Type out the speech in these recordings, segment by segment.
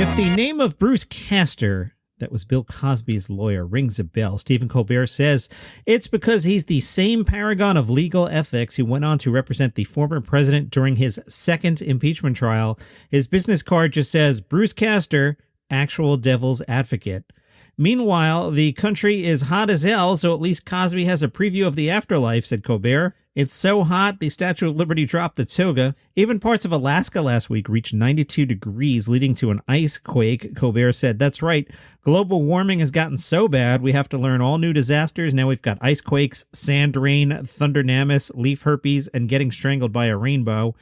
If the name of Bruce Castor, that was Bill Cosby's lawyer, rings a bell, Stephen Colbert says it's because he's the same paragon of legal ethics who went on to represent the former president during his second impeachment trial. His business card just says, Bruce Castor, actual devil's advocate. Meanwhile, the country is hot as hell, so at least Cosby has a preview of the afterlife, said Colbert. It's so hot, the Statue of Liberty dropped the toga. Even parts of Alaska last week reached 92 degrees, leading to an ice quake. Colbert said, that's right, global warming has gotten so bad, we have to learn all new disasters. Now we've got ice quakes, sand rain, thundernamus, leaf herpes, and getting strangled by a rainbow.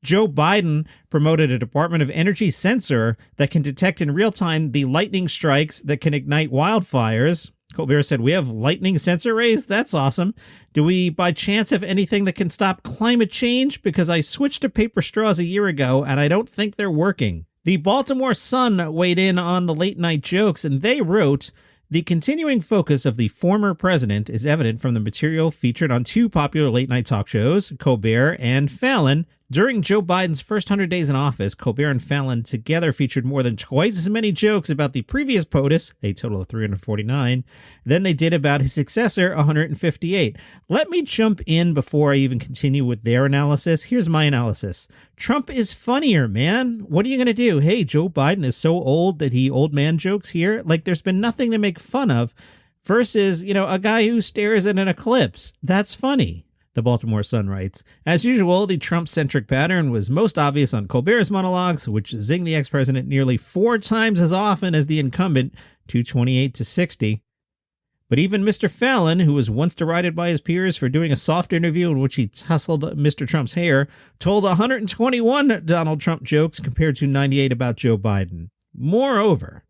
Joe Biden promoted a Department of Energy sensor that can detect in real time the lightning strikes that can ignite wildfires. Colbert said, we have lightning sensor rays? That's awesome. Do we by chance have anything that can stop climate change? Because I switched to paper straws a year ago and I don't think they're working. The Baltimore Sun weighed in on the late night jokes and they wrote, the continuing focus of the former president is evident from the material featured on two popular late night talk shows, Colbert and Fallon. During Joe Biden's first 100 days in office, Colbert and Fallon together featured more than twice as many jokes about the previous POTUS, a total of 349, than they did about his successor, 158. Let me jump in before I even continue with their analysis. Here's my analysis. Trump is funnier, man. What are you going to do? Hey, Joe Biden is so old that he old man jokes here. Like, there's been nothing to make fun of versus, a guy who stares at an eclipse. That's funny. The Baltimore Sun writes, as usual, the Trump-centric pattern was most obvious on Colbert's monologues, which zinged the ex-president nearly 4 times as often as the incumbent, 228 to 60. But even Mr. Fallon, who was once derided by his peers for doing a soft interview in which he tousled Mr. Trump's hair, told 121 Donald Trump jokes compared to 98 about Joe Biden. Moreover,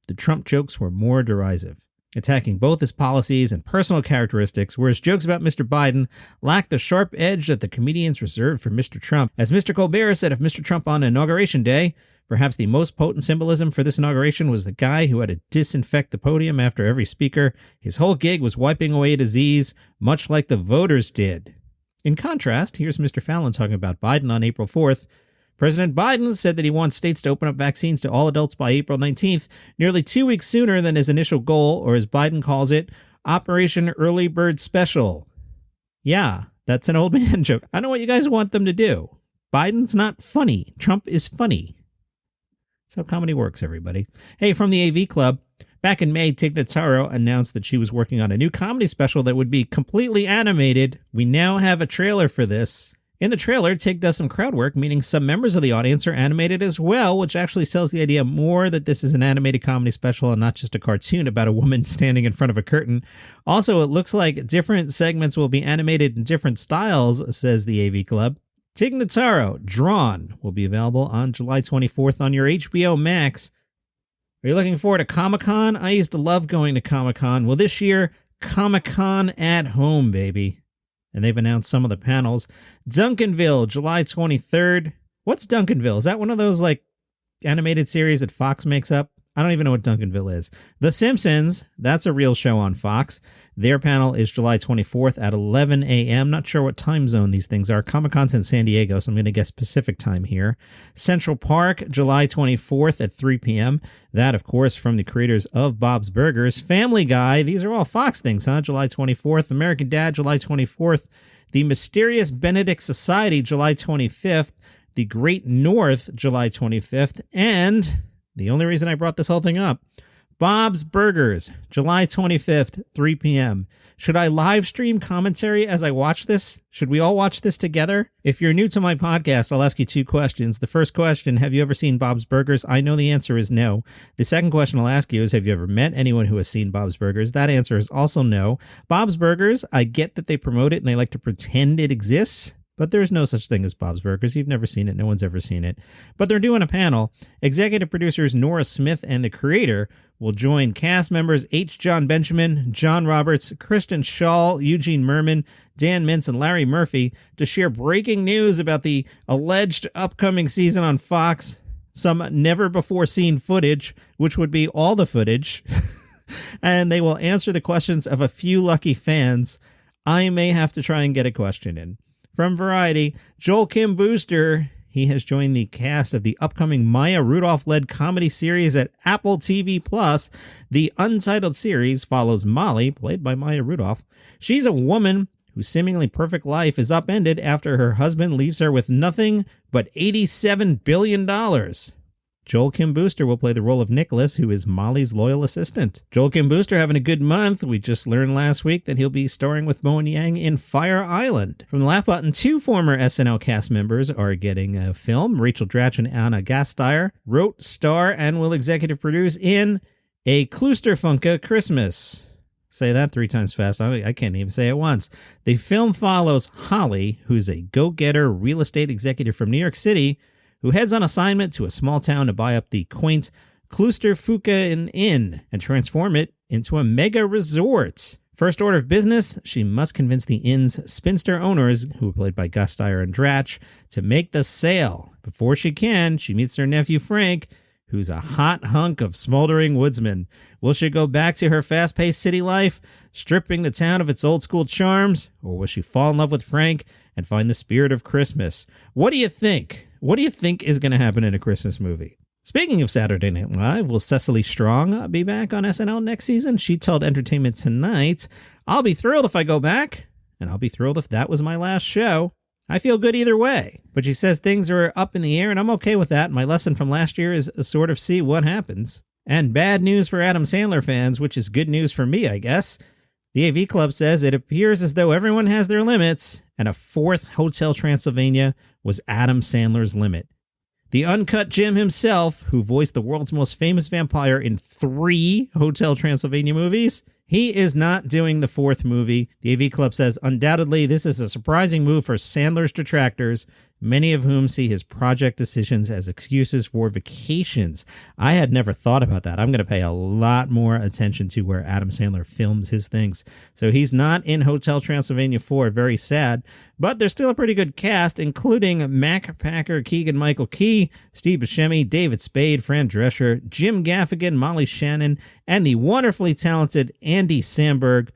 the Trump jokes were more derisive, attacking both his policies and personal characteristics, whereas jokes about Mr. Biden lacked the sharp edge that the comedians reserved for Mr. Trump. As Mr. Colbert said of Mr. Trump on Inauguration Day, perhaps the most potent symbolism for this inauguration was the guy who had to disinfect the podium after every speaker. His whole gig was wiping away disease, much like the voters did. In contrast, here's Mr. Fallon talking about Biden on April 4th. President Biden said that he wants states to open up vaccines to all adults by April 19th, nearly 2 weeks sooner than his initial goal, or as Biden calls it, Operation Early Bird Special. Yeah, that's an old man joke. I know what you guys want them to do. Biden's not funny. Trump is funny. That's how comedy works, everybody. Hey, from the AV Club, back in May, Tig Notaro announced that she was working on a new comedy special that would be completely animated. We now have a trailer for this. In the trailer, Tig does some crowd work, meaning some members of the audience are animated as well, which actually sells the idea more that this is an animated comedy special and not just a cartoon about a woman standing in front of a curtain. Also, it looks like different segments will be animated in different styles, says the AV Club. Tig Notaro, Drawn, will be available on July 24th on your HBO Max. Are you looking forward to Comic-Con? I used to love going to Comic-Con. Well, this year, Comic-Con at home, baby. And they've announced some of the panels. Duncanville, July 23rd. What's Duncanville? Is that one of those, animated series that Fox makes up? I don't even know what Duncanville is. The Simpsons, that's a real show on Fox. Their panel is July 24th at 11 a.m. Not sure what time zone these things are. Comic-Con's in San Diego, so I'm going to guess Pacific time here. Central Park, July 24th at 3 p.m. That, of course, from the creators of Bob's Burgers. Family Guy, these are all Fox things, huh? July 24th. American Dad, July 24th. The Mysterious Benedict Society, July 25th. The Great North, July 25th. And the only reason I brought this whole thing up, Bob's Burgers, July 25th, 3 p.m. Should I live stream commentary as I watch this? Should we all watch this together? If you're new to my podcast, I'll ask you 2 questions. The first question, have you ever seen Bob's Burgers? I know the answer is no. The second question I'll ask you is, have you ever met anyone who has seen Bob's Burgers? That answer is also no. Bob's Burgers, I get that they promote it and they like to pretend it exists, but there's no such thing as Bob's Burgers. You've never seen it. No one's ever seen it. But they're doing a panel. Executive producers Nora Smith and the creator will join cast members H. John Benjamin, John Roberts, Kristen Schaal, Eugene Merman, Dan Mintz, and Larry Murphy to share breaking news about the alleged upcoming season on Fox, some never-before-seen footage, which would be all the footage, and they will answer the questions of a few lucky fans. I may have to try and get a question in. From Variety, Joel Kim Booster, He has joined the cast of the upcoming Maya Rudolph-led comedy series at Apple TV+. The untitled series follows Molly, played by Maya Rudolph. She's a woman whose seemingly perfect life is upended after her husband leaves her with nothing but $87 billion. Joel Kim Booster will play the role of Nicholas, who is Molly's loyal assistant. Joel Kim Booster having a good month. We just learned last week that he'll be starring with Bowen Yang in Fire Island. From the Laugh Button, 2 former SNL cast members are getting a film. Rachel Dratch and Anna Gasteyer wrote, star, and will executive produce in A Kloosterfunke Christmas. Say that 3 times fast. I can't even say it once. The film follows Holly, who's a go-getter real estate executive from New York City, who heads on assignment to a small town to buy up the quaint Kloosterfunke Inn and transform it into a mega resort. First order of business, she must convince the inn's spinster owners, who are played by Gasteyer and Dratch, to make the sale. Before she can, she meets her nephew Frank, who's a hot hunk of smoldering woodsman. Will she go back to her fast-paced city life, stripping the town of its old-school charms, or will she fall in love with Frank and find the spirit of Christmas? What do you think? What do you think is going to happen in a Christmas movie? Speaking of Saturday Night Live, will Cecily Strong be back on SNL next season? She told Entertainment Tonight, "I'll be thrilled if I go back, and I'll be thrilled if that was my last show. I feel good either way." But she says things are up in the air, and I'm okay with that. My lesson from last year is sort of see what happens. And bad news for Adam Sandler fans, which is good news for me, I guess. The AV Club says it appears as though everyone has their limits, and a 4th Hotel Transylvania was Adam Sandler's limit. The uncut Jim himself, who voiced the world's most famous vampire in 3 Hotel Transylvania movies, he is not doing the 4th movie. The AV Club says, undoubtedly, this is a surprising move for Sandler's detractors, many of whom see his project decisions as excuses for vacations. I had never thought about that. I'm going to pay a lot more attention to where Adam Sandler films his things. So he's not in Hotel Transylvania 4. Very sad. But there's still a pretty good cast, including Mac Packer, Keegan-Michael Key, Steve Buscemi, David Spade, Fran Drescher, Jim Gaffigan, Molly Shannon, and the wonderfully talented Andy Samberg.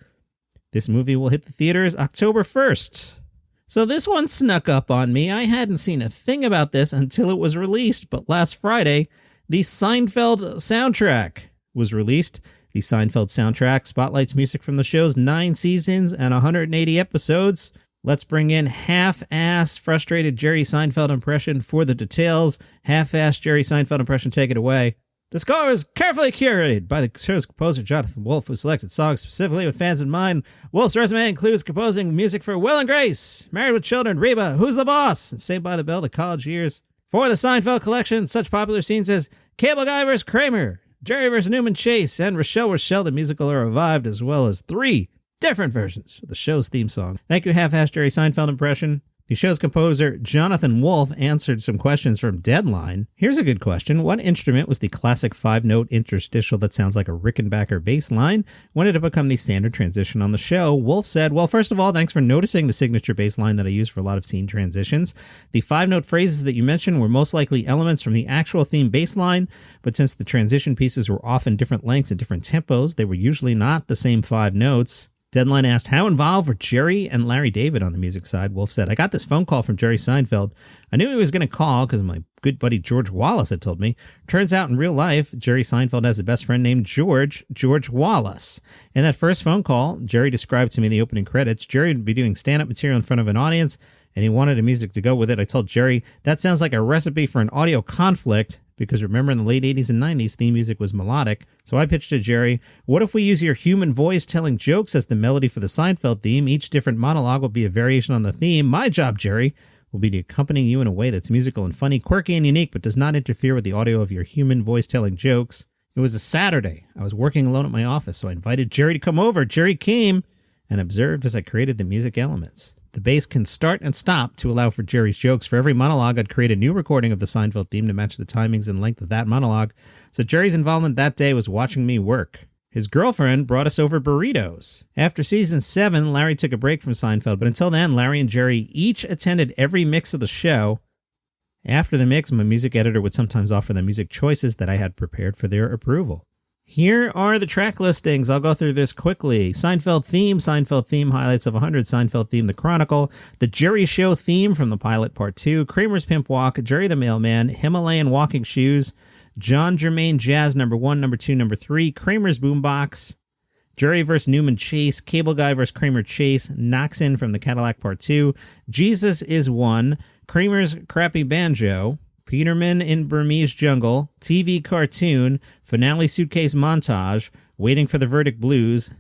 This movie will hit the theaters October 1st. So this one snuck up on me. I hadn't seen a thing about this until it was released, but last Friday, the Seinfeld Soundtrack was released. The Seinfeld Soundtrack spotlights music from the show's 9 seasons and 180 episodes. Let's bring in half-assed, frustrated Jerry Seinfeld impression for the details. Half-assed Jerry Seinfeld impression, take it away. The score is carefully curated by the show's composer, Jonathan Wolfe, who selected songs specifically with fans in mind. Wolfe's resume includes composing music for Will and Grace, Married with Children, Reba, Who's the Boss, and Saved by the Bell, The College Years. For the Seinfeld collection, such popular scenes as Cable Guy vs. Kramer, Jerry vs. Newman Chase, and Rochelle the musical are revived, as well as 3 different versions of the show's theme song. Thank you, half-assed Jerry Seinfeld impression. The show's composer, Jonathan Wolfe, answered some questions from Deadline. Here's a good question. What instrument was the classic 5-note interstitial that sounds like a Rickenbacker bass line? When did it become the standard transition on the show? Wolfe said, well, first of all, thanks for noticing the signature bass line that I use for a lot of scene transitions. The 5-note phrases that you mentioned were most likely elements from the actual theme bass line, but since the transition pieces were often different lengths and different tempos, they were usually not the same 5 notes. Deadline asked, how involved were Jerry and Larry David on the music side? Wolfe said, I got this phone call from Jerry Seinfeld. I knew he was going to call because my good buddy George Wallace had told me. Turns out in real life, Jerry Seinfeld has a best friend named George Wallace. In that first phone call, Jerry described to me the opening credits. Jerry would be doing stand-up material in front of an audience, and he wanted the music to go with it. I told Jerry, that sounds like a recipe for an audio conflict, because remember in the late 80s and 90s, theme music was melodic. So I pitched to Jerry, what if we use your human voice telling jokes as the melody for the Seinfeld theme? Each different monologue will be a variation on the theme. My job, Jerry, will be to accompany you in a way that's musical and funny, quirky and unique, but does not interfere with the audio of your human voice telling jokes. It was a Saturday. I was working alone at my office, so I invited Jerry to come over. Jerry came and observed as I created the music elements. The bass can start and stop to allow for Jerry's jokes. For every monologue, I'd create a new recording of the Seinfeld theme to match the timings and length of that monologue. So Jerry's involvement that day was watching me work. His girlfriend brought us over burritos. After season 7, Larry took a break from Seinfeld, but until then, Larry and Jerry each attended every mix of the show. After the mix, my music editor would sometimes offer them music choices that I had prepared for their approval. Here are the track listings. I'll go through this quickly. Seinfeld theme, highlights of 100, Seinfeld theme, The Chronicle, The Jerry Show theme from the pilot part 2, Kramer's Pimp Walk, Jerry the Mailman, Himalayan Walking Shoes, John Germain Jazz number 1, number 2, number 3, Kramer's Boombox, Jerry vs. Newman Chase, Cable Guy vs. Kramer Chase, Knoxin from the Cadillac part 2, Jesus is One, Kramer's Crappy Banjo, Peterman in Burmese Jungle, TV Cartoon, Finale Suitcase Montage, Waiting for the Verdict Blues,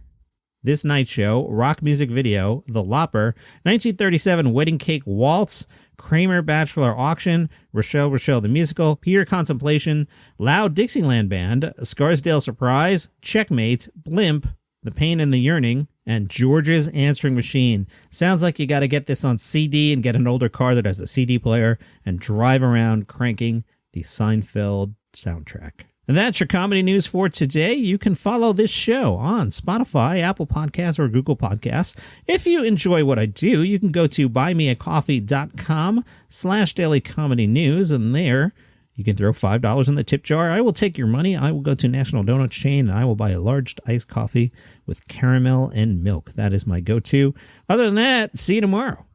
This Night Show, Rock Music Video, The Lopper, 1937 Wedding Cake Waltz, Kramer Bachelor Auction, Rochelle the Musical, Pure Contemplation, Loud Dixieland Band, Scarsdale Surprise, Checkmate, Blimp, The Pain and the Yearning, and George's Answering Machine. Sounds like you got to get this on CD and get an older car that has a CD player and drive around cranking the Seinfeld soundtrack. And that's your comedy news for today. You can follow this show on Spotify, Apple Podcasts, or Google Podcasts. If you enjoy what I do, you can go to buymeacoffee.com/dailycomedynews, and there you can throw $5 in the tip jar. I will take your money. I will go to National Donuts Chain, and I will buy a large iced coffee with caramel and milk. That is my go-to. Other than that, see you tomorrow.